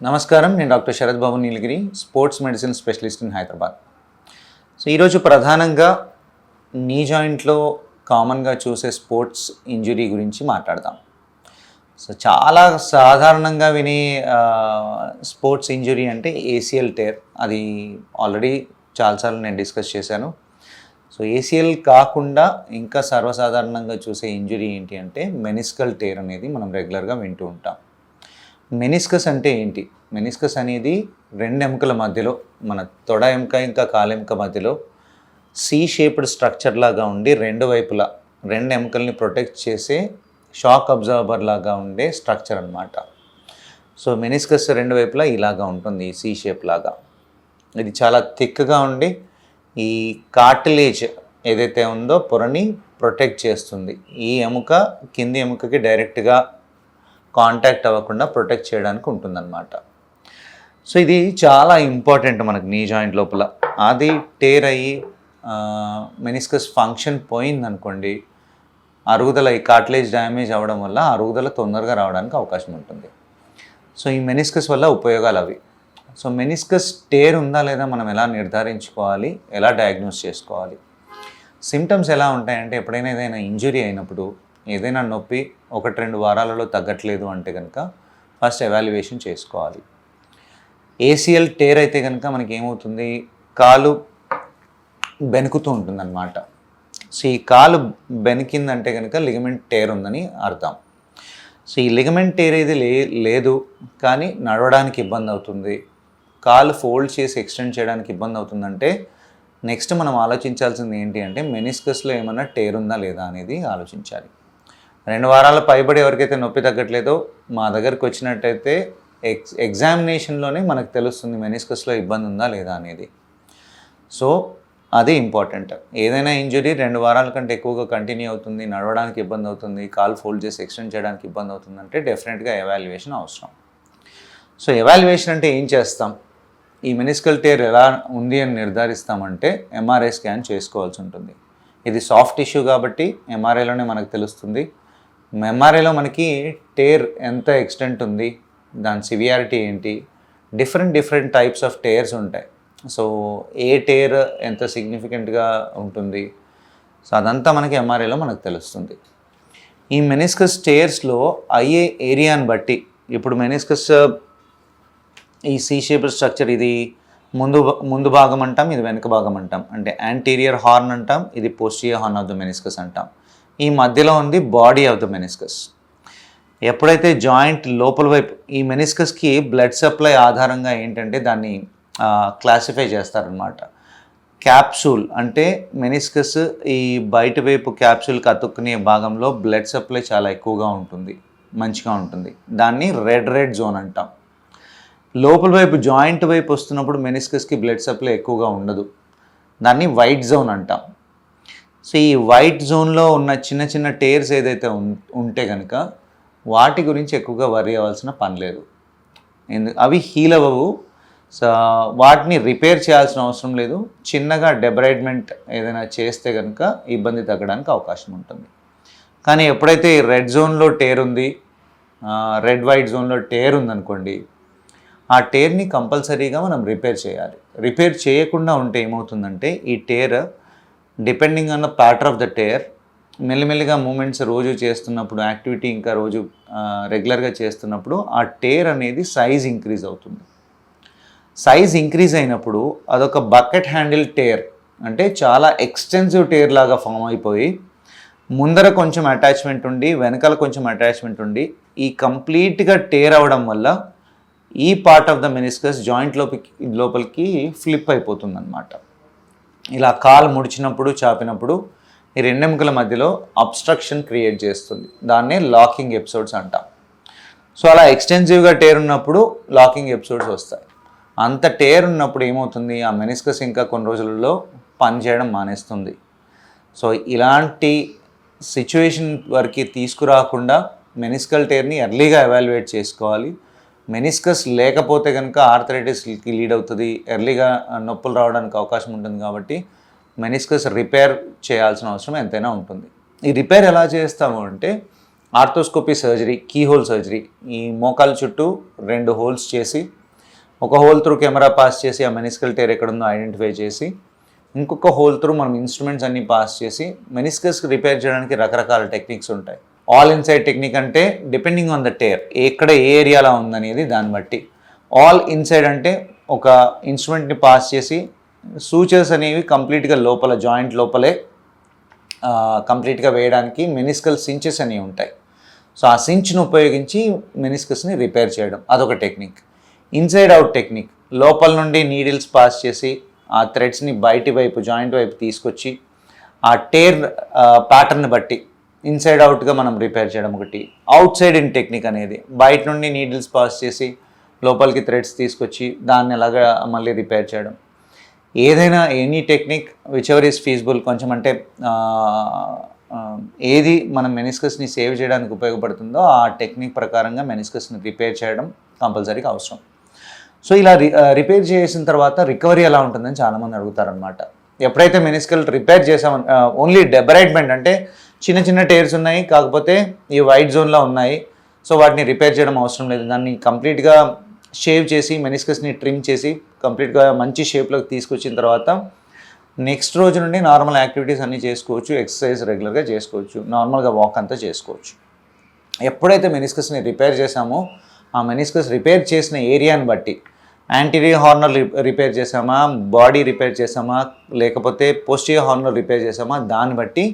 నమస్కారం, నేను doctor Sarath Babu Neelagiri, sports medicine specialist in Hyderabad. So ఈరోజు ప్రధానంగా నీ జాయింట్లో కామన్గా చూసే స్పోర్ట్స్ ఇంజురీ గురించి మాట్లాడదాం. సో చాలా సాధారణంగా వినే స్పోర్ట్స్ ఇంజురీ అంటే ఏసీఎల్ టేర్. అది ఆల్రెడీ చాలాసార్లు నేను డిస్కస్ చేశాను. సో ఏసీఎల్ కాకుండా ఇంకా సర్వసాధారణంగా చూసే ఇంజురీ ఏంటి అంటే మెనిస్కల్ టేర్ అనేది మనం రెగ్యులర్గా వింటూ ఉంటాం. మెనిస్కస్ అంటే ఏంటి? మెనిస్కస్ అనేది రెండు ఎముకల మధ్యలో, మన తొడ ఎముక ఇంకా కాలెముక మధ్యలో సి షేప్డ్ స్ట్రక్చర్ లాగా ఉండి రెండు వైపులా రెండు ఎముకల్ని ప్రొటెక్ట్ చేసే షాక్ అబ్జార్బర్ లాగా ఉండే స్ట్రక్చర్ అనమాట. సో మెనిస్కస్ రెండు వైపులా ఇలాగా ఉంటుంది, సి షేప్ లాగా. ఇది చాలా థిక్గా ఉండి ఈ కార్టిలేజ్ ఏదైతే ఉందో పొరని ప్రొటెక్ట్ చేస్తుంది. ఈ ఎముక కింది ఎముకకి డైరెక్ట్గా కాంటాక్ట్ అవ్వకుండా ప్రొటెక్ట్ చేయడానికి ఉంటుందన్నమాట. సో ఇది చాలా ఇంపార్టెంట్ మనకు నీ జాయింట్ లోపల. అది టేర్ అయ్యి మెనిస్కస్ ఫంక్షన్ పోయిందనుకోండి, అరుగుదల, ఈ కార్టిలేజ్ డ్యామేజ్ అవ్వడం వల్ల అరుగుదల తొందరగా రావడానికి అవకాశం ఉంటుంది. సో ఈ మెనిస్కస్ వల్ల ఉపయోగాలు అవి. సో మెనిస్కస్ టేర్ ఉందా లేదా మనం ఎలా నిర్ధారించుకోవాలి, ఎలా డయాగ్నోస్ చేసుకోవాలి? సిమ్టమ్స్ ఎలా ఉంటాయంటే, ఎప్పుడైనా ఏదైనా ఇంజురీ అయినప్పుడు, ఏదైనా నొప్పి 1-2 వారాలలో తగ్గట్లేదు అంటే కనుక ఫస్ట్ ఎవాల్యుయేషన్ చేసుకోవాలి. ఏసీఎల్ టేర్ అయితే కనుక మనకి ఏమవుతుంది, కాలు బెనుకుతూ ఉంటుందన్నమాట. సో ఈ కాలు బెనికిందంటే కనుక లిగమెంట్ టేర్ ఉందని అర్థం. సో ఈ లిగమెంట్ టేర్ ఏది లేదు కానీ నడవడానికి ఇబ్బంది అవుతుంది, కాలు ఫోల్డ్ చేసి ఎక్స్టెండ్ చేయడానికి ఇబ్బంది అవుతుందంటే నెక్స్ట్ మనం ఆలోచించాల్సింది ఏంటి అంటే మెనిస్కస్లో ఏమైనా టేర్ ఉందా లేదా అనేది ఆలోచించాలి. 2 వారాల పైబడి ఎవరికైతే నొప్పి తగ్గట్లేదో మా దగ్గరికి వచ్చినట్టయితే ఎగ్జామినేషన్లోనే మనకు తెలుస్తుంది మెనిస్కస్లో ఇబ్బంది ఉందా లేదా అనేది. సో అది ఇంపార్టెంట్. ఏదైనా ఇంజురీ 2 వారాల కంటే ఎక్కువగా కంటిన్యూ అవుతుంది, నడవడానికి ఇబ్బంది అవుతుంది, కాలు ఫోల్డ్ చేసి ఎక్స్టెండ్ చేయడానికి ఇబ్బంది అవుతుందంటే డెఫినెట్గా ఎవాల్యుయేషన్ అవసరం. సో ఎవాల్యుయేషన్ అంటే ఏం చేస్తాం? ఈ మెనిస్కల్ టేర్ ఎలా ఉంది అని నిర్ధారిస్తామంటే ఎంఆర్ఐ స్కాన్ చేసుకోవాల్సి ఉంటుంది. ఇది సాఫ్ట్ టిష్యూ కాబట్టి ఎంఆర్ఐలోనే మనకు తెలుస్తుంది. ఎంఆర్ఐలో మనకి టేర్ ఎంత ఎక్స్టెంట్ ఉంది, దాని సివియారిటీ ఏంటి, డిఫరెంట్ టైప్స్ ఆఫ్ టేర్స్ ఉంటాయి. సో ఏ టేర్ ఎంత సిగ్నిఫికెంట్గా ఉంటుంది, సో అదంతా మనకి ఎంఆర్ఐలో మనకు తెలుస్తుంది. ఈ మెనిస్కస్ టేర్స్లో అయ్యే ఏరియాని బట్టి, ఇప్పుడు మెనిస్కస్ ఈ సి షేప్డ్ స్ట్రక్చర్, ఇది ముందు భాగం అంటాం, ఇది వెనుక భాగం అంటాం. అంటే యాంటీరియర్ హార్న్ అంటాం, ఇది posterior horn of the meniscus అంటాం. ఈ మధ్యలో ఉంది బాడీ ఆఫ్ ద మెనిస్కస్. ఎప్పుడైతే జాయింట్ లోపల వైపు ఈ మెనిస్కస్కి బ్లడ్ సప్లై ఆధారంగా ఏంటంటే దాన్ని క్లాసిఫై చేస్తారనమాట. క్యాప్సూల్ అంటే మెనిస్కస్ ఈ బయట వైపు క్యాప్సూల్కి అతుక్కునే భాగంలో బ్లడ్ సప్లై చాలా ఎక్కువగా ఉంటుంది, మంచిగా ఉంటుంది. దాన్ని రెడ్ జోన్ అంటాం. లోపల వైపు జాయింట్ వైపు వస్తున్నప్పుడు మెనిస్కస్కి బ్లడ్ సప్లై ఎక్కువగా ఉండదు, దాన్ని వైట్ జోన్ అంటాం. సో ఈ వైట్ జోన్లో ఉన్న చిన్న టేర్స్ ఏదైతే ఉంటే కనుక వాటి గురించి ఎక్కువగా వరి అవ్వాల్సిన పని లేదు, అవి హీల్ అవ్వవు. సో వాటిని రిపేర్ చేయాల్సిన అవసరం లేదు. చిన్నగా డెబ్రైడ్మెంట్ ఏదైనా చేస్తే కనుక ఇబ్బంది తగ్గడానికి అవకాశం ఉంటుంది. కానీ ఎప్పుడైతే రెడ్ జోన్లో టేర్ ఉంది, రెడ్ వైట్ జోన్లో టేర్ ఉందనుకోండి, ఆ టేర్ని కంపల్సరీగా మనం రిపేర్ చేయాలి. రిపేర్ చేయకుండా ఉంటే ఏమవుతుందంటే ఈ tear depending on the ప్యాటర్ of the tear మెల్లిమెల్లిగా మూమెంట్స్ రోజు చేస్తున్నప్పుడు, యాక్టివిటీ ఇంకా రోజు రెగ్యులర్గా చేస్తున్నప్పుడు ఆ టేర్ అనేది సైజ్ ఇంక్రీజ్ అవుతుంది. సైజ్ ఇంక్రీజ్ అయినప్పుడు అదొక బకెట్ హ్యాండిల్ టేర్, అంటే చాలా ఎక్స్టెన్సివ్ టేర్ లాగా ఫామ్ అయిపోయి ముందర కొంచెం అటాచ్మెంట్ ఉండి వెనకాల కొంచెం అటాచ్మెంట్ ఉండి ఈ కంప్లీట్గా టేర్ అవ్వడం వల్ల ఈ part of the meniscus joint లోపలికి ఫ్లిప్ అయిపోతుంది అనమాట. ఇలా కాలు ముడిచినప్పుడు, చాపినప్పుడు ఈ రెండు ఎముకల మధ్యలో అబ్స్ట్రక్షన్ క్రియేట్ చేస్తుంది. దాన్నే లాకింగ్ ఎపిసోడ్స్ అంటాం. సో అలా ఎక్స్టెన్సివ్గా టేర్ ఉన్నప్పుడు లాకింగ్ ఎపిసోడ్స్ వస్తాయి. అంత టేర్ ఉన్నప్పుడు ఏమవుతుంది, ఆ మెనిస్కస్ ఇంకా కొన్ని రోజులలో పనిచేయడం మానేస్తుంది. సో ఇలాంటి సిచ్యువేషన్ వరకు తీసుకురాకుండా మెనిస్కల్ టేర్ని ఎర్లీగా ఎవాల్యుయేట్ చేసుకోవాలి. మెనిస్కస్ లేకపోతే కనుక ఆర్థరైటిస్కి లీడ్ అవుతుంది, ఎర్లీగా నొప్పులు రావడానికి అవకాశం ఉంటుంది. కాబట్టి మెనిస్కస్ రిపేర్ చేయాల్సిన అవసరం ఎంతైనా ఉంటుంది. ఈ రిపేర్ ఎలా చేస్తాము అంటే arthroscopy surgery, keyhole surgery, ఈ మోకాలు చుట్టూ 2 హోల్స్ చేసి ఒక హోల్ త్రూ కెమెరా పాస్ చేసి ఆ మెనిస్కల్ టేర్ ఎక్కడుందో ఐడెంటిఫై చేసి ఇంకొక హోల్ త్రూ మనం ఇన్స్ట్రుమెంట్స్ అన్నీ పాస్ చేసి మెనిస్కస్ రిపేర్ చేయడానికి రకరకాల టెక్నిక్స్ ఉంటాయి. ఆల్ ఇన్సైడ్ టెక్నిక్ అంటే డిపెండింగ్ ఆన్ ద టేర్, ఎక్కడ ఏ ఏరియాలో ఉందనేది దాన్ని బట్టి. ఆల్ ఇన్సైడ్ అంటే ఒక ఇన్స్ట్రుమెంట్ని పాస్ చేసి సూచర్స్ అనేవి కంప్లీట్గా లోపల జాయింట్ లోపలే కంప్లీట్గా వేయడానికి మెనిస్కల్ సించెస్ అనేవి ఉంటాయి. సో ఆ సించ్ను ఉపయోగించి మెనిస్కస్ని రిపేర్ చేయడం అదొక టెక్నిక్. ఇన్సైడ్ అవుట్ టెక్నిక్, లోపల నుండి నీడిల్స్ పాస్ చేసి ఆ థ్రెడ్స్ని బయటి వైపు జాయింట్ వైపు తీసుకొచ్చి ఆ టేర్ ప్యాటర్న్ బట్టి ఇన్సైడ్ అవుట్గా మనం రిపేర్ చేయడం ఒకటి. అవుట్ సైడ్ ఇన్ టెక్నిక్ అనేది బయట నుండి నీడిల్స్ పాస్ చేసి లోపలికి థ్రెడ్స్ తీసుకొచ్చి దాన్ని ఎలాగా మళ్ళీ రిపేర్ చేయడం. ఏదైనా any technique which ever is feasible, కొంచెం అంటే ఏది మనం మెనిస్కస్ని సేవ్ చేయడానికి ఉపయోగపడుతుందో ఆ టెక్నిక్ ప్రకారంగా మెనిస్కస్ని రిపేర్ చేయడం కంపల్సరీగా అవసరం. సో ఇలా రిపేర్ చేసిన తర్వాత రికవరీ ఎలా ఉంటుందని చాలామంది అడుగుతారనమాట. ఎప్పుడైతే మెనిస్కల్ రిపేర్ చేసామని ఓన్లీ డెబరైట్మెంట్ అంటే చిన్న చిన్న టేర్స్ ఉన్నాయి, కాకపోతే ఈ వైట్ జోన్లో ఉన్నాయి, సో వాటిని రిపేర్ చేయడం అవసరం లేదు. దాన్ని కంప్లీట్గా షేవ్ చేసి మెనిస్కస్ని ట్రిమ్ చేసి కంప్లీట్గా మంచి షేప్లోకి తీసుకొచ్చిన తర్వాత నెక్స్ట్ రోజు నుండి నార్మల్ యాక్టివిటీస్ అన్నీ చేసుకోవచ్చు, ఎక్సర్సైజ్ రెగ్యులర్గా చేసుకోవచ్చు, నార్మల్గా వాక్ అంతా చేసుకోవచ్చు. ఎప్పుడైతే మెనిస్కస్ని రిపేర్ చేసామో ఆ మెనిస్కస్ రిపేర్ చేసిన ఏరియాని బట్టి యాంటీరియర్ హార్నర్ రిపేర్ చేసామా, బాడీ రిపేర్ చేసామా, లేకపోతే పోస్టీరియర్ హార్నర్ రిపేర్ చేసామా, దాన్ని బట్టి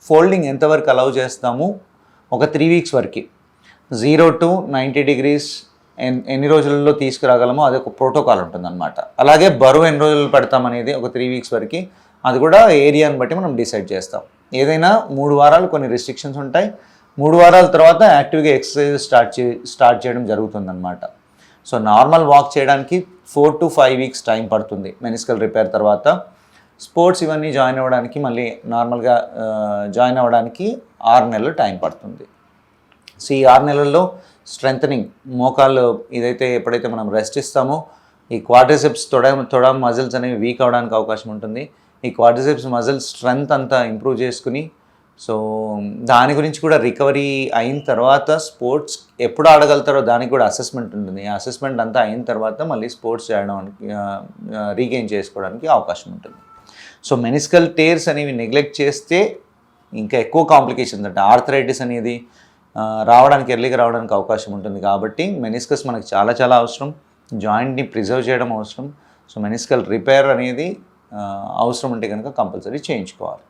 ఫోల్డింగ్ ఎంతవరకు అలౌ చేస్తాము ఒక 3 వీక్స్ వరకు 0 to 90 degrees ఎన్ని రోజులలో తీసుకురాగలమో అది ఒక ప్రోటోకాల్ ఉంటుందన్నమాట. అలాగే బరువు ఎన్ని రోజులు పెడతామనేది ఒక 3 వీక్స్ వరకు అది కూడా ఏరియాని బట్టి మనం డిసైడ్ చేస్తాం. ఏదైనా 3 వారాలు కొన్ని రిస్ట్రిక్షన్స్ ఉంటాయి. 3 వారాల తర్వాత యాక్టివ్గా ఎక్సర్సైజ్ స్టార్ట్ చేయడం జరుగుతుందన్నమాట. సో నార్మల్ వాక్ చేయడానికి 4 to 5 వీక్స్ టైం పడుతుంది మెనిస్కల్ రిపేర్ తర్వాత. స్పోర్ట్స్ ఇవన్నీ జాయిన్ అవ్వడానికి మళ్ళీ నార్మల్గా జాయిన్ అవ్వడానికి 6 నెలలు టైం పడుతుంది. సో ఈ 6 నెలల్లో స్ట్రెంథనింగ్, మోకాళ్ళు ఇదైతే ఎప్పుడైతే మనం రెస్ట్ ఇస్తామో ఈ క్వాడ్రిసెప్స్ తొడ మజిల్స్ అనేవి వీక్ అవ్వడానికి అవకాశం ఉంటుంది. ఈ క్వాడ్రిసెప్స్ మజిల్స్ స్ట్రెంగ్త్ అంతా ఇంప్రూవ్ చేసుకుని సో దాని గురించి కూడా రికవరీ అయిన తర్వాత స్పోర్ట్స్ ఎప్పుడు ఆడగలుగుతారో దానికి కూడా అసెస్మెంట్ ఉంటుంది. ఆ అసెస్మెంట్ అంతా అయిన తర్వాత మళ్ళీ స్పోర్ట్స్ చేయడానికి రీగెయిన్ చేసుకోవడానికి అవకాశం ఉంటుంది. సో మెనిస్కల్ టేర్స్ అనేవి నెగ్లెక్ట్ చేస్తే ఇంకా ఎక్కువ కాంప్లికేషన్స్ అంటే ఆర్థరైటిస్ అనేది రావడానికి ఎర్లీగా రావడానికి అవకాశం ఉంటుంది. కాబట్టి మెనిస్కస్ మనకు చాలా చాలా అవసరం, జాయింట్ని ప్రిజర్వ్ చేయడం అవసరం. సో మెనిస్కల్ రిపేర్ అనేది అవసరం ఉంటే కనుక కంపల్సరీ చేయించుకోవాలి.